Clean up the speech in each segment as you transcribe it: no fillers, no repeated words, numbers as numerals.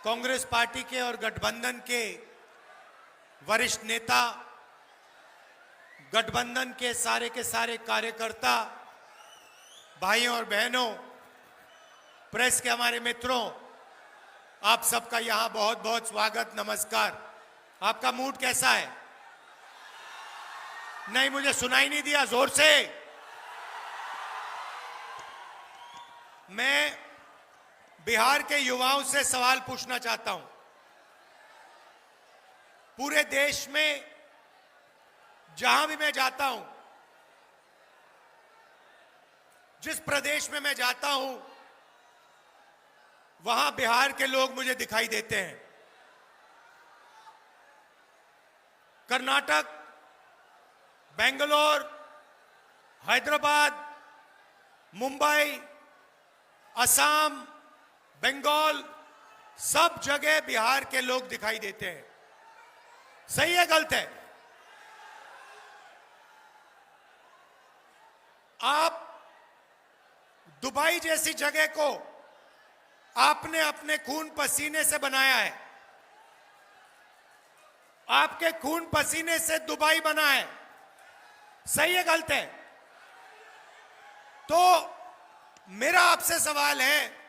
Congress party के और गठबंधन के वरिष्ठ नेता, गठबंधन के सारे कार्यकर्ता, भाइयों और बहनों, प्रेस के हमारे मित्रों, आप सबका यहां बहुत बहुत स्वागत, नमस्कार। आपका मूड कैसा है? नहीं, मुझे सुनाई नहीं दिया, जोर से। मैं बिहार के युवाओं से सवाल पूछना चाहता हूं। पूरे देश में जहां भी मैं जाता हूं, जिस प्रदेश में मैं जाता हूं, वहां बिहार के लोग मुझे दिखाई देते हैं। कर्नाटक, बेंगलोर, हैदराबाद, मुंबई, असम, बंगाल, सब जगह बिहार के लोग दिखाई देते हैं। सही है, गलत है? आप दुबई जैसी जगह को आपने अपने खून पसीने से बनाया है। आपके खून पसीने से दुबई बना है। सही है, गलत है? तो मेरा आपसे सवाल है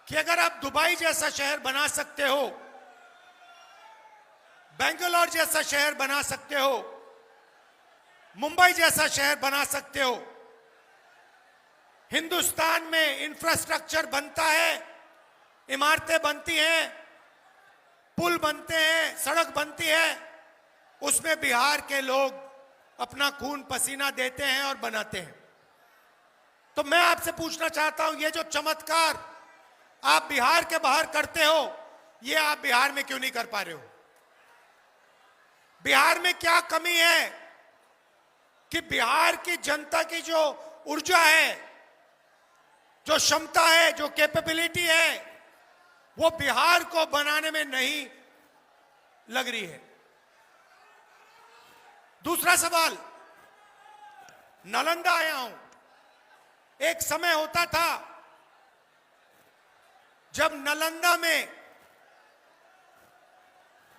कि अगर आप दुबई जैसा शहर बना सकते हो, बेंगलोर जैसा शहर बना सकते हो, मुंबई जैसा शहर बना सकते हो, हिंदुस्तान में इंफ्रास्ट्रक्चर बनता है, इमारतें बनती हैं, पुल बनते हैं, सड़क बनती है, उसमें बिहार के लोग अपना खून पसीना देते हैं और बनाते हैं। तो मैं आपसे पूछना चाहता हूं, ये जो चमत्कार आप बिहार के बाहर करते हो, ये आप बिहार में क्यों नहीं कर पा रहे हो? बिहार में क्या कमी है कि बिहार की जनता की जो ऊर्जा है, जो क्षमता है, जो कैपेबिलिटी है, वो बिहार को बनाने में नहीं लग रही है? दूसरा सवाल, नालंदा आया हूं। एक समय होता था जब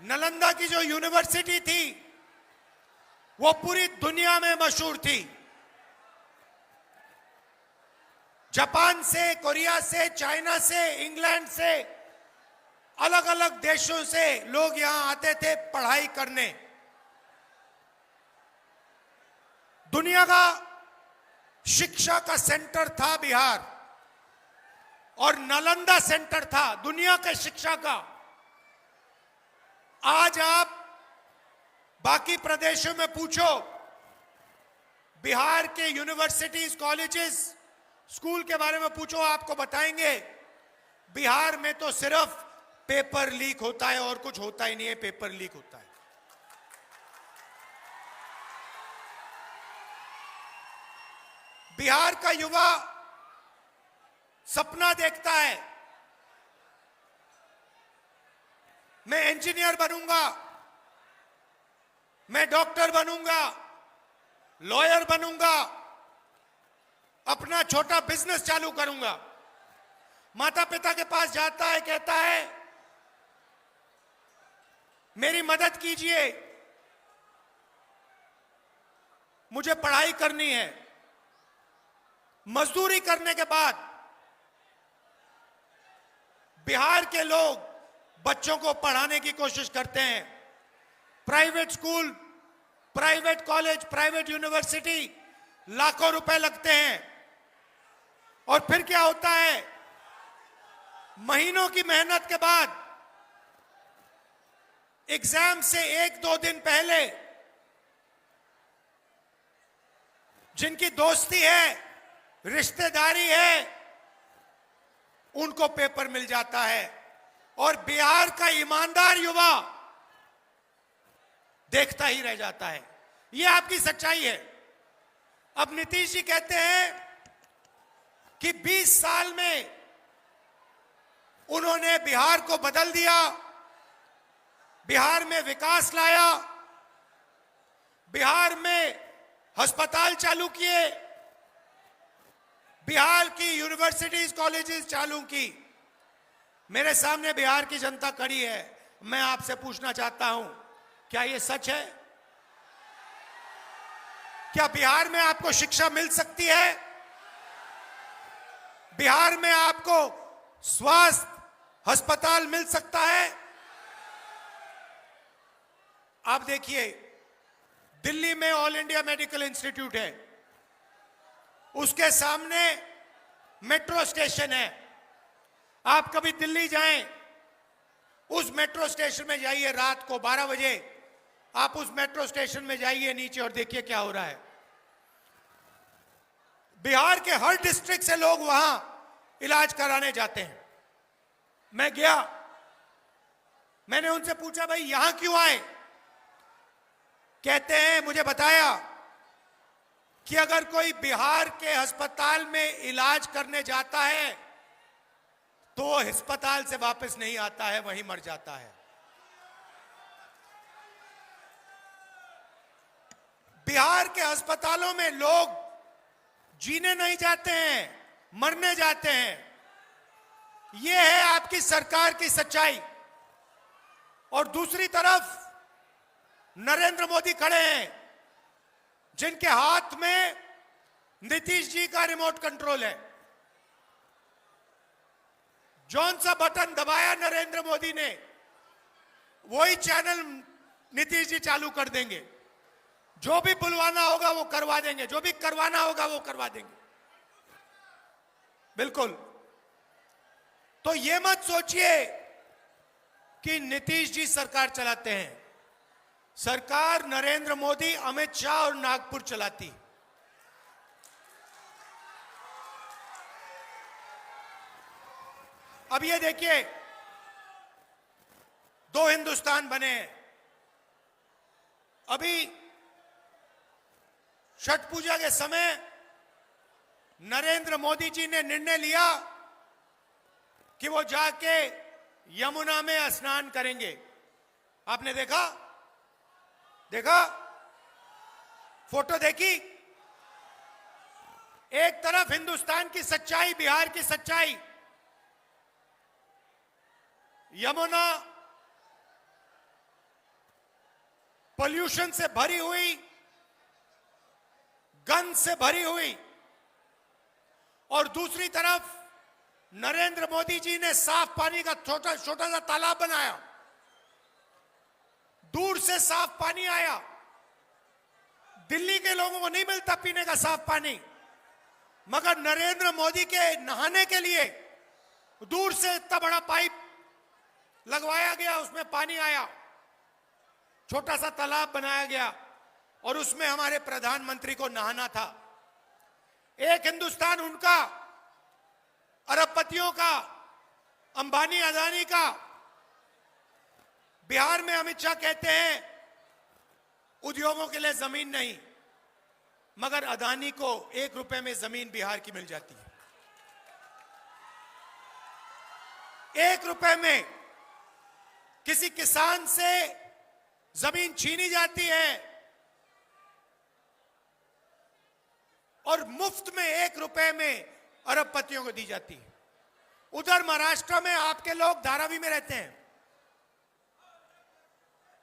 नालंदा की जो यूनिवर्सिटी थी, वो पूरी दुनिया में मशहूर थी। जापान से, कोरिया से, चाइना से, इंग्लैंड से, अलग अलग देशों से लोग यहां आते थे पढ़ाई करने। दुनिया का शिक्षा का सेंटर था बिहार, और नालंदा सेंटर था दुनिया के शिक्षा का। आज आप बाकी प्रदेशों में पूछो, बिहार के यूनिवर्सिटीज, कॉलेजेस, स्कूल के बारे में पूछो, आपको बताएंगे बिहार में तो सिर्फ पेपर लीक होता है और कुछ होता ही नहीं है। पेपर लीक होता है। बिहार का युवा सपना देखता है, मैं इंजीनियर बनूंगा, मैं डॉक्टर बनूंगा, लॉयर बनूंगा, अपना छोटा बिजनेस चालू करूंगा। माता पिता के पास जाता है, कहता है मेरी मदद कीजिए, मुझे पढ़ाई करनी है। मजदूरी करने के बाद बिहार के लोग बच्चों को पढ़ाने की कोशिश करते हैं। Private school, private college, private university, लाखों रुपए लगते हैं। और फिर क्या होता है? महीनों की मेहनत के बाद एग्जाम से 1-2 दिन पहले जिनकी दोस्ती है, रिश्तेदारी है, उनको पेपर मिल जाता है। और बिहार का ईमानदार युवा देखता ही रह जाता है। यह आपकी सच्चाई है। अब नीतीश जी कहते हैं कि 20 साल में उन्होंने बिहार को बदल दिया, बिहार में विकास लाया, बिहार में अस्पताल चालू किए, बिहार की यूनिवर्सिटीज, कॉलेजेस चालू की। मेरे सामने बिहार की जनता खड़ी है, मैं आपसे पूछना चाहता हूं, क्या यह सच है? क्या बिहार में आपको शिक्षा मिल सकती है? बिहार में आपको स्वास्थ्य अस्पताल मिल सकता है? आप देखिए, दिल्ली में ऑल इंडिया मेडिकल इंस्टीट्यूट है, उसके सामने मेट्रो स्टेशन है। आप कभी दिल्ली जाएं, उस मेट्रो स्टेशन में जाइए, रात को 12 बजे आप उस मेट्रो स्टेशन में जाइए नीचे और देखिए क्या हो रहा है। बिहार के हर डिस्ट्रिक्ट से लोग वहां इलाज कराने जाते हैं। मैं गया, मैंने उनसे पूछा, भाई यहां क्यों आए? कहते हैं, मुझे बताया कि अगर कोई बिहार के अस्पताल में इलाज करने जाता है तो वो अस्पताल से वापस नहीं आता है, वहीं मर जाता है। बिहार के अस्पतालों में लोग जीने नहीं जाते हैं, मरने जाते हैं। यह है आपकी सरकार की सच्चाई। और दूसरी तरफ नरेंद्र मोदी खड़े हैं, जिनके हाथ में नीतीश जी का रिमोट कंट्रोल है। जौन सा बटन दबाया नरेंद्र मोदी ने, वही चैनल नीतीश जी चालू कर देंगे। जो भी बुलवाना होगा वो करवा देंगे, जो भी करवाना होगा वो करवा देंगे। बिल्कुल। तो ये मत सोचिए कि नीतीश जी सरकार चलाते हैं। सरकार नरेंद्र मोदी, अमित शाह और नागपुर चलाती। अब ये देखिए, दो हिंदुस्तान बने हैं। अभी छठ पूजा के समय नरेंद्र मोदी जी ने निर्णय लिया कि वो जाके यमुना में स्नान करेंगे। आपने देखा फोटो देखी? एक तरफ हिंदुस्तान की सच्चाई, बिहार की सच्चाई, यमुना पोल्यूशन से भरी हुई, गंद से भरी हुई, और दूसरी तरफ नरेंद्र मोदी जी ने साफ पानी का छोटा सा तालाब बनाया। दूर से साफ पानी आया। दिल्ली के लोगों को नहीं मिलता पीने का साफ पानी, मगर नरेंद्र मोदी के नहाने के लिए दूर से इतना बड़ा पाइप लगवाया गया, उसमें पानी आया, छोटा सा तालाब बनाया गया और उसमें हमारे प्रधानमंत्री को नहाना था। एक हिंदुस्तान उनका, अरबपतियों का, अंबानी अदानी का। बिहार में अमित शाह कहते हैं उद्योगों के लिए जमीन नहीं, मगर अदानी को 1 रुपए में जमीन बिहार की मिल जाती है। 1 रुपए में किसी किसान से जमीन छीनी जाती है और मुफ्त में 1 रुपए में अरबपतियों को दी जाती है। उधर महाराष्ट्र में आपके लोग धारावी में रहते हैं,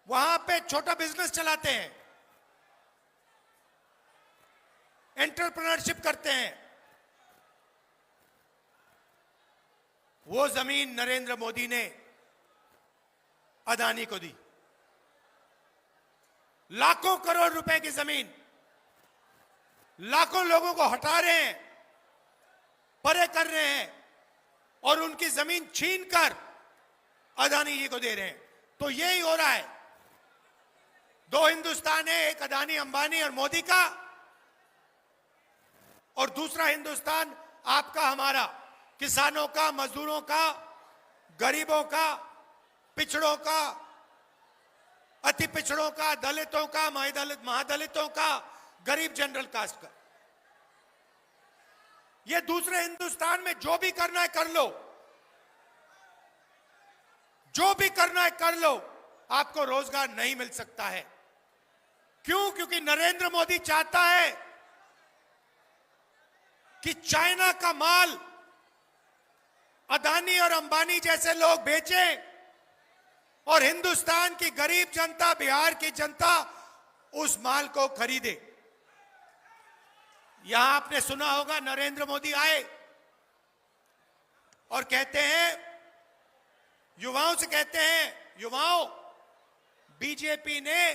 वहां पे छोटा बिजनेस चलाते हैं, एंटरप्रेन्योरशिप करते हैं। वो जमीन नरेंद्र मोदी ने अदानी को दी। लाखों करोड़ रुपए की जमीन लाखों लोगों को हटा रहे हैं, परे कर रहे हैं और उनकी जमीन छीनकर अदानी जी को दे रहे हैं। तो यही हो रहा है। 2 हिंदुस्तान है, एक अदानी, अंबानी और मोदी का, और दूसरा हिंदुस्तान आपका, हमारा, किसानों का, मजदूरों का, गरीबों का, पिछड़ों का, अति पिछड़ों का, दलितों का, महादलितों का, गरीब जनरल कास्ट का। ये दूसरे हिंदुस्तान में जो भी करना है कर लो, जो भी करना है कर लो, आपको रोजगार नहीं मिल सकता है। क्यों? क्योंकि नरेंद्र मोदी चाहता है कि चाइना का माल अदानी और अंबानी जैसे लोग बेचें और हिंदुस्तान की गरीब जनता, बिहार की जनता उस माल को खरीदे। यहां आपने सुना होगा नरेंद्र मोदी आए और कहते हैं, युवाओं से कहते हैं, युवाओं, बीजेपी ने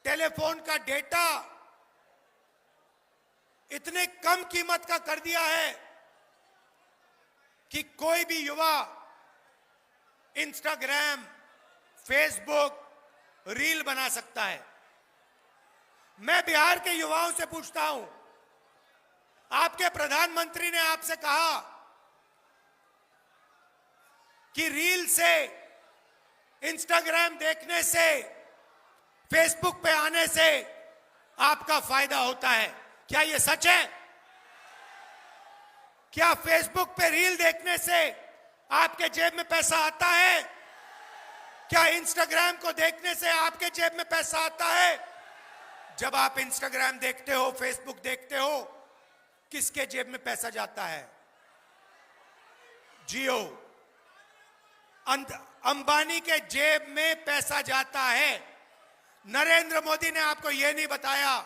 टेलीफोन का डेटा इतने कम कीमत का कर दिया है कि कोई भी युवा इंस्टाग्राम, फेसबुक, रील बना सकता है। मैं बिहार के युवाओं से पूछता हूं, आपके प्रधानमंत्री ने आपसे कहा कि रील से, इंस्टाग्राम देखने से, फेसबुक पे आने से आपका फायदा होता है। क्या यह सच है? क्या फेसबुक पे रील देखने से आपके जेब में पैसा आता है? क्या इंस्टाग्राम को देखने से आपके जेब में पैसा आता है? जब आप इंस्टाग्राम देखते हो, फेसबुक देखते हो, किसके जेब में पैसा जाता है? जियो, अंबानी के जेब में पैसा जाता है। नरेंद्र मोदी ने आपको यह नहीं बताया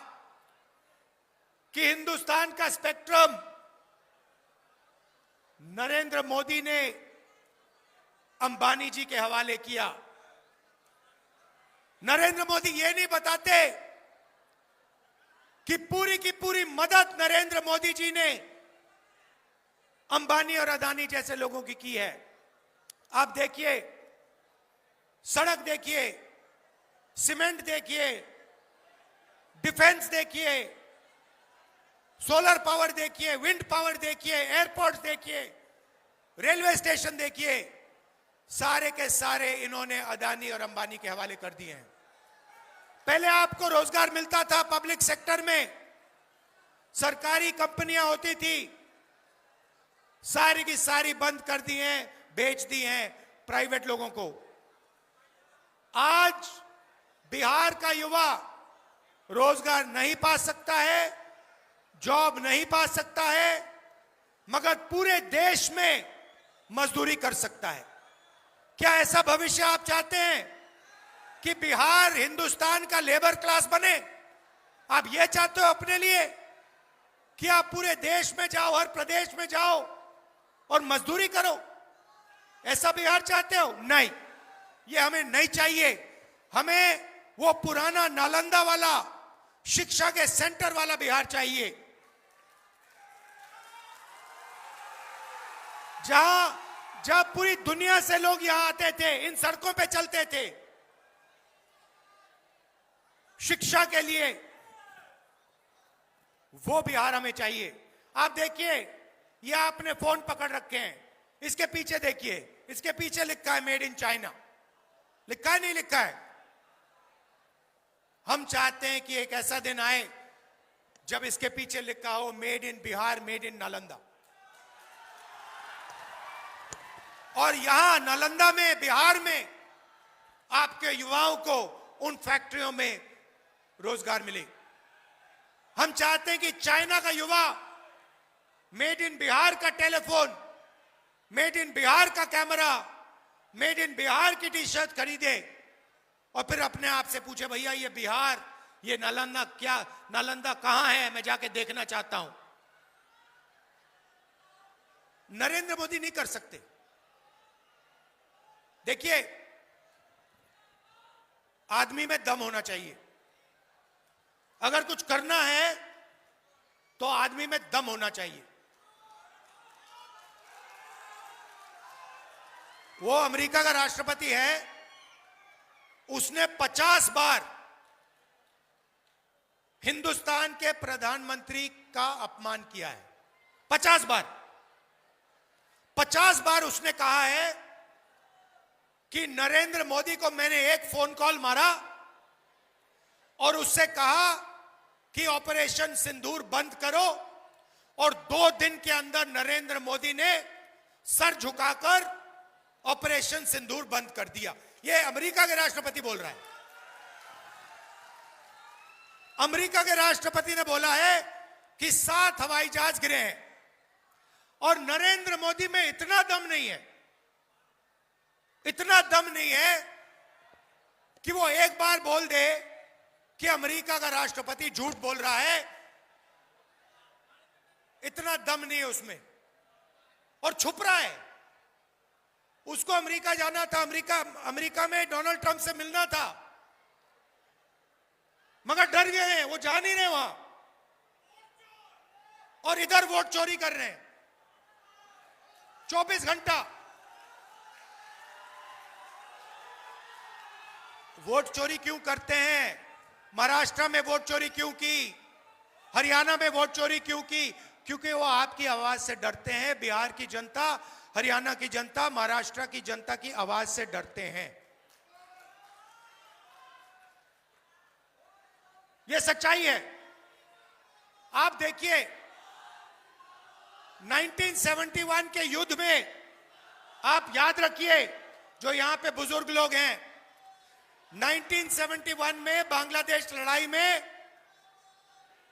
कि हिंदुस्तान का स्पेक्ट्रम नरेंद्र मोदी ने अंबानी जी के हवाले किया। नरेंद्र मोदी ये नहीं बताते कि पूरी की पूरी मदद नरेंद्र मोदी जी ने अंबानी और अदानी जैसे लोगों की है। आप देखिए, सड़क देखिए, सीमेंट देखिए, डिफेंस देखिए, सोलर पावर देखिए, विंड पावर देखिए, एयरपोर्ट देखिए, रेलवे स्टेशन देखिए, सारे के सारे इन्होंने अदानी और अंबानी के हवाले कर दिए हैं। पहले आपको रोजगार मिलता था पब्लिक सेक्टर में, सरकारी कंपनियां होती थी, सारी की सारी बंद कर दी हैं, बेच दी हैं प्राइवेट लोगों को। आज बिहार का युवा रोजगार नहीं पा सकता है, जॉब नहीं पा सकता है, मगर पूरे देश में मजदूरी कर सकता है। क्या ऐसा भविष्य आप चाहते हैं कि बिहार हिंदुस्तान का लेबर क्लास बने? आप ये चाहते हो अपने लिए कि आप पूरे देश में जाओ, हर प्रदेश में जाओ और मजदूरी करो? ऐसा बिहार चाहते हो? नहीं, ये हमें नहीं चाहिए। हमें वो पुराना नालंदा वाला, शिक्षा के सेंटर वाला बिहार चाहिए, जहां पूरी दुनिया से लोग यहां आते थे, इन सड़कों पे चलते थे शिक्षा के लिए। वो बिहार हमें चाहिए। आप देखिए, ये आपने फोन पकड़ रखे हैं, इसके पीछे देखिए, इसके पीछे लिखा है मेड इन चाइना। लिखा है, नहीं लिखा है? हम चाहते हैं कि एक ऐसा दिन आए जब इसके पीछे लिखा हो made in Bihar, made in Nalanda. और यहां नालंदा में, बिहार में आपके युवाओं को उन फैक्ट्रियों में रोजगार मिले। हम चाहते हैं कि चाइना का युवा मेड इन बिहार का टेलीफोन, मेड इन बिहार का कैमरा, मेड इन बिहार की टी शर्ट खरीदे और फिर अपने आप से पूछे, भैया ये बिहार, ये नालंदा, क्या नालंदा कहां है? मैं जाके देखना चाहता हूं। नरेंद्र मोदी नहीं कर सकते। देखिए, आदमी में दम होना चाहिए। अगर कुछ करना है तो आदमी में दम होना चाहिए। वो अमेरिका का राष्ट्रपति है, उसने 50 बार हिंदुस्तान के प्रधानमंत्री का अपमान किया है। 50 बार। 50 बार उसने कहा है कि नरेंद्र मोदी को मैंने एक फोन कॉल मारा और उससे कहा कि ऑपरेशन सिंदूर बंद करो, और 2 दिन के अंदर नरेंद्र मोदी ने सर झुकाकर ऑपरेशन सिंदूर बंद कर दिया। यह अमेरिका के राष्ट्रपति बोल रहा है। अमेरिका के राष्ट्रपति ने बोला है कि 7 हवाई जहाज गिरे हैं और नरेंद्र मोदी में इतना दम नहीं है, इतना दम नहीं है कि वो एक बार बोल दे कि अमेरिका का राष्ट्रपति झूठ बोल रहा है। इतना दम नहीं है उसमें, और छुप रहा है। उसको अमेरिका जाना था, अमेरिका में डोनाल्ड ट्रंप से मिलना था, मगर डर गए हैं, वो जा नहीं रहे वहां, और इधर वोट चोरी कर रहे हैं 24 घंटा। वोट चोरी क्यों करते हैं? महाराष्ट्र में वोट चोरी क्यों की? हरियाणा में वोट चोरी क्यों की? क्योंकि वो आपकी आवाज से डरते हैं। बिहार की जनता, हरियाणा की जनता, महाराष्ट्र की जनता की आवाज से डरते हैं। यह सच्चाई है। आप देखिए 1971 के युद्ध में, आप याद रखिए जो यहां पे बुजुर्ग लोग हैं, 1971 में बांग्लादेश लड़ाई में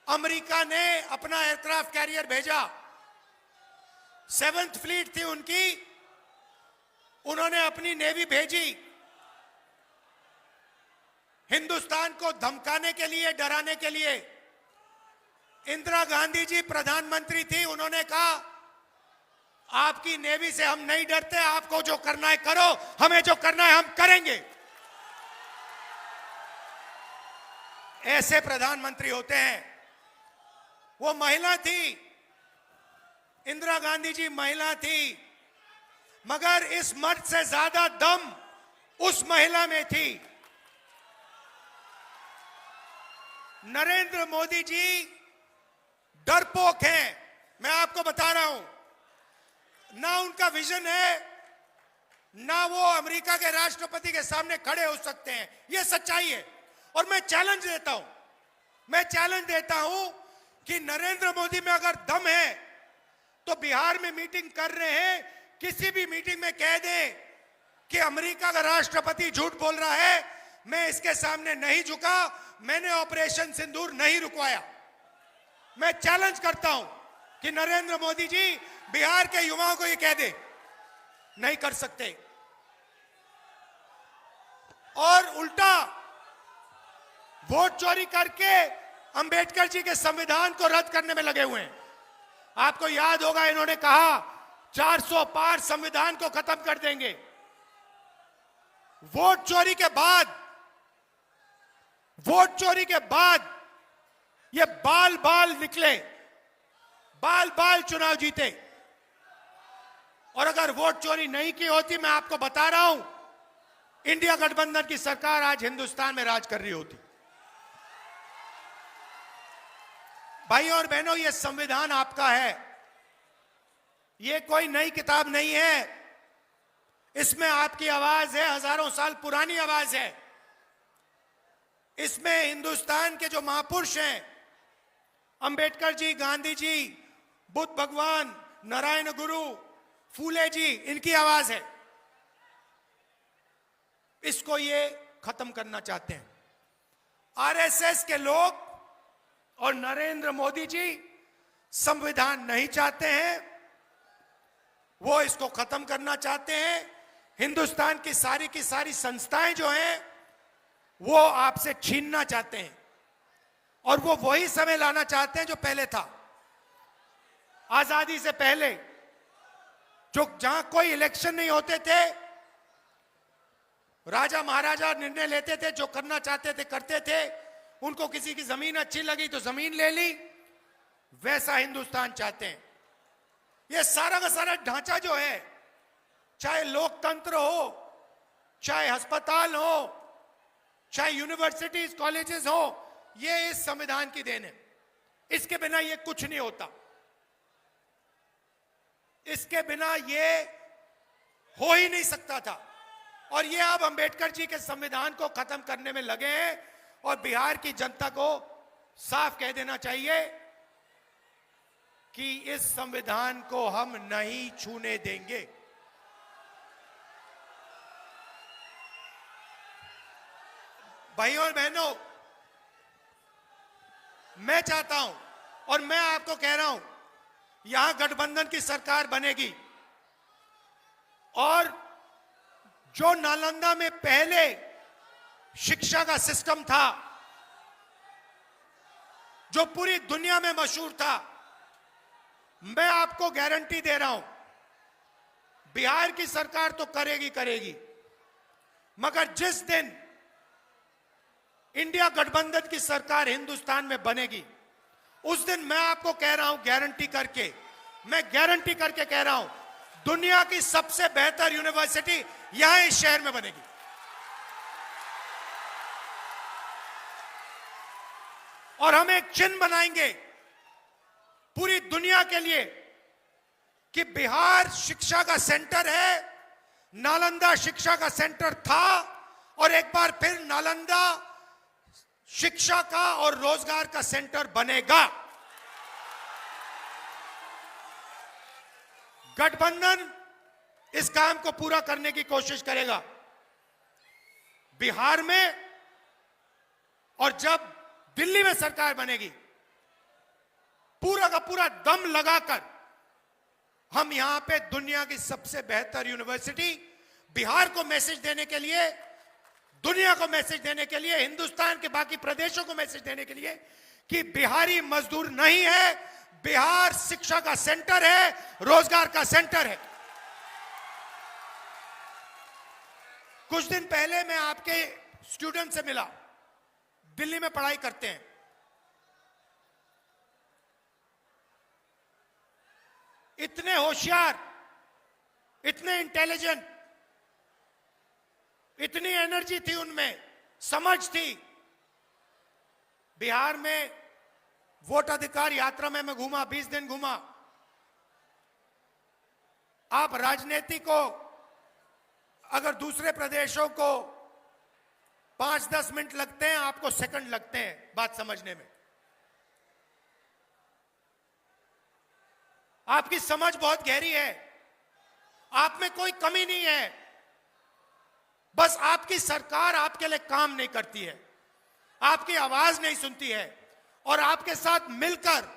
अमेरिका ने अपना एयरक्राफ्ट कैरियर भेजा। 7th फ्लीट थी उनकी, उन्होंने अपनी नेवी भेजी हिंदुस्तान को धमकाने के लिए, डराने के लिए। इंदिरा गांधी जी प्रधानमंत्री थी, उन्होंने कहा आपकी नेवी से हम नहीं डरते, आपको जो करना है करो, हमें जो करना है हम करेंगे। ऐसे प्रधानमंत्री होते हैं। वो महिला थी, इंदिरा गांधी जी महिला थी, मगर इस मर्द से ज्यादा दम उस महिला में थी। नरेंद्र मोदी जी डरपोक हैं, मैं आपको बता रहा हूं। ना उनका विजन है, ना वो अमेरिका के राष्ट्रपति के सामने खड़े हो सकते हैं। यह सच्चाई है। और मैं चैलेंज देता हूं कि नरेंद्र मोदी में अगर दम है तो बिहार में मीटिंग कर रहे हैं, किसी भी मीटिंग में कह दें कि अमेरिका का राष्ट्रपति झूठ बोल रहा है, मैं इसके सामने नहीं झुका, मैंने ऑपरेशन सिंदूर नहीं रुकवाया। मैं चैलेंज करता हूं कि नरेंद्र मोदी जी बिहार के युवाओं को यह कह दे, नहीं कर सकते। और उल्टा वोट चोरी करके अंबेडकर जी के संविधान को रद्द करने में लगे हुए हैं। आपको याद होगा इन्होंने कहा 400 पार संविधान को खत्म कर देंगे। वोट चोरी के बाद ये बाल निकले, बाल चुनाव जीते। और अगर वोट चोरी नहीं की होती, मैं आपको बता रहा हूं, इंडिया गठबंधन की सरकार आज हिंदुस्तान में राज कर रही होती। भाइयों और बहनों, यह संविधान आपका है, यह कोई नई किताब नहीं है। इसमें आपकी आवाज है, हजारों साल पुरानी आवाज है। इसमें हिंदुस्तान के जो महापुरुष हैं, अंबेडकर जी, गांधी जी, बुद्ध भगवान, नारायण गुरु, फूले जी, इनकी आवाज है। इसको ये खत्म करना चाहते हैं आरएसएस के लोग। और नरेंद्र मोदी जी संविधान नहीं चाहते हैं, वो इसको खत्म करना चाहते हैं। हिंदुस्तान की सारी संस्थाएं जो हैं वो आपसे छीनना चाहते हैं, और वो वही समय लाना चाहते हैं जो पहले था, आजादी से पहले, जो जहां कोई इलेक्शन नहीं होते थे, राजा महाराजा निर्णय लेते थे, जो करना चाहते थे करते थे। उनको किसी की जमीन अच्छी लगी तो जमीन ले ली, वैसा हिंदुस्तान चाहते हैं। ये सारा का सारा ढांचा जो है, चाहे लोकतंत्र हो, चाहे अस्पताल हो, चाहे यूनिवर्सिटीज कॉलेजेस हो, ये इस संविधान की देन है। इसके बिना ये कुछ नहीं होता, इसके बिना ये हो ही नहीं सकता था। और ये अब अंबेडकर जी के संविधान को खत्म करने में लगे हैं। और बिहार की जनता को साफ कह देना चाहिए कि इस संविधान को हम नहीं छूने देंगे। भाइयों और बहनों, मैं चाहता हूं और मैं आपको कह रहा हूं यहां गठबंधन की सरकार बनेगी और जो नालंदा में पहले शिक्षा का सिस्टम था, जो पूरी दुनिया में मशहूर था, मैं आपको गारंटी दे रहा हूं बिहार की सरकार तो करेगी, मगर जिस दिन इंडिया गठबंधन की सरकार हिंदुस्तान में बनेगी, उस दिन मैं आपको कह रहा हूं गारंटी करके कह रहा हूं, दुनिया की सबसे बेहतर यूनिवर्सिटी यहां इस शहर में बनेगी। और हम एक चिन्ह बनाएंगे पूरी दुनिया के लिए कि बिहार शिक्षा का सेंटर है, नालंदा शिक्षा का सेंटर था और एक बार फिर नालंदा शिक्षा का और रोजगार का सेंटर बनेगा। गठबंधन इस काम को पूरा करने की कोशिश करेगा बिहार में, और जब दिल्ली में सरकार बनेगी पूरा का पूरा दम लगाकर हम यहां पे दुनिया की सबसे बेहतर यूनिवर्सिटी, बिहार को मैसेज देने के लिए, दुनिया को मैसेज देने के लिए, हिंदुस्तान के बाकी प्रदेशों को मैसेज देने के लिए कि बिहारी मजदूर नहीं है, बिहार शिक्षा का सेंटर है, रोजगार का सेंटर है। कुछ दिन पहले मैं आपके स्टूडेंट से मिला, दिल्ली में पढ़ाई करते हैं। इतने होशियार, इतने इंटेलिजेंट, इतनी एनर्जी थी उनमें, समझ थी। बिहार में वोट अधिकार यात्रा में मैं घूमा, 20 दिन घूमा। आप राजनीति को अगर दूसरे प्रदेशों को 5-10 मिनट लगते हैं, आपको सेकंड लगते हैं बात समझने में। आपकी समझ बहुत गहरी है, आप में कोई कमी नहीं है, बस आपकी सरकार आपके लिए काम नहीं करती है, आपकी आवाज नहीं सुनती है और आपके साथ मिलकर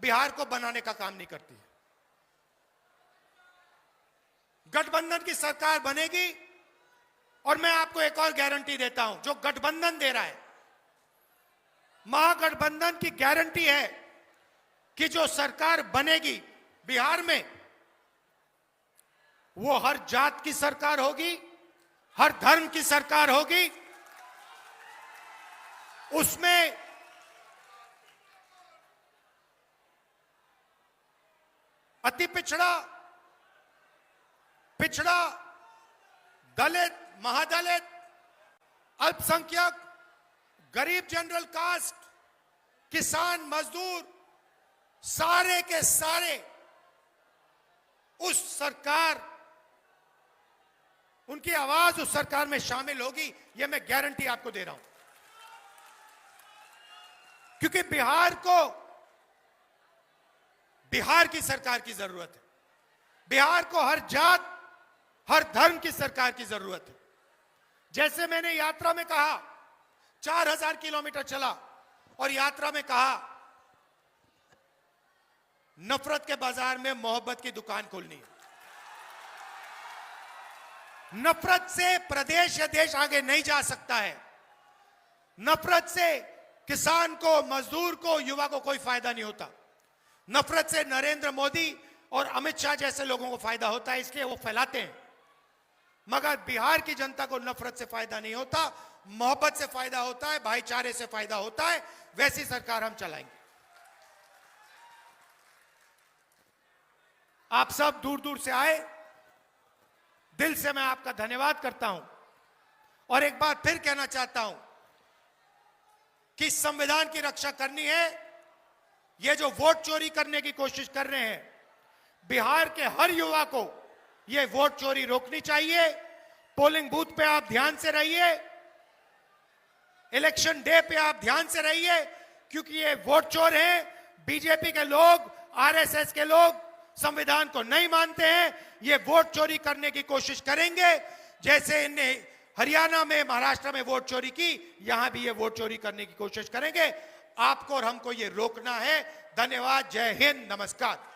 बिहार को बनाने का काम नहीं करती है। गठबंधन की सरकार बनेगी और मैं आपको एक और गारंटी देता हूं, जो गठबंधन दे रहा है, महागठबंधन की गारंटी है कि जो सरकार बनेगी बिहार में, वो हर जात की सरकार होगी, हर धर्म की सरकार होगी। उसमें अति पिछड़ा, दलित, महादलित, अल्पसंख्यक, गरीब जनरल कास्ट, किसान, मजदूर, सारे के सारे उस सरकार, उनकी आवाज उस सरकार में शामिल होगी, यह मैं गारंटी आपको दे रहा हूं। क्योंकि बिहार को बिहार की सरकार की जरूरत है, बिहार को हर जात, हर धर्म की सरकार की जरूरत है। जैसे मैंने यात्रा में कहा, 4000 किलोमीटर चला और यात्रा में कहा, नफरत के बाजार में मोहब्बत की दुकान खोलनी है। नफरत से प्रदेश या देश आगे नहीं जा सकता है। नफरत से किसान को, मजदूर को, युवा को कोई फायदा नहीं होता। नफरत से नरेंद्र मोदी और अमित शाह जैसे लोगों को फायदा होता है, इसलिए वो फैलाते हैं। मगर बिहार की जनता को नफरत से फायदा नहीं होता, मोहब्बत से फायदा होता है, भाईचारे से फायदा होता है। वैसी सरकार हम चलाएंगे। आप सब दूर दूर से आए, दिल से मैं आपका धन्यवाद करता हूं और एक बार फिर कहना चाहता हूं कि संविधान की रक्षा करनी है। ये जो वोट चोरी करने की कोशिश कर रहे हैं, बिहार के हर युवा को ये वोट चोरी रोकनी चाहिए। पोलिंग बूथ पे आप ध्यान से रहिए, इलेक्शन डे पे आप ध्यान से रहिए, क्योंकि ये वोट चोर हैं। बीजेपी के लोग, आरएसएस के लोग संविधान को नहीं मानते हैं, ये वोट चोरी करने की कोशिश करेंगे। जैसे इनने हरियाणा में, महाराष्ट्र में वोट चोरी की, यहां भी ये वोट चोरी करने की कोशिश करेंगे। आपको और हमको ये रोकना है। धन्यवाद, जय हिंद, नमस्कार।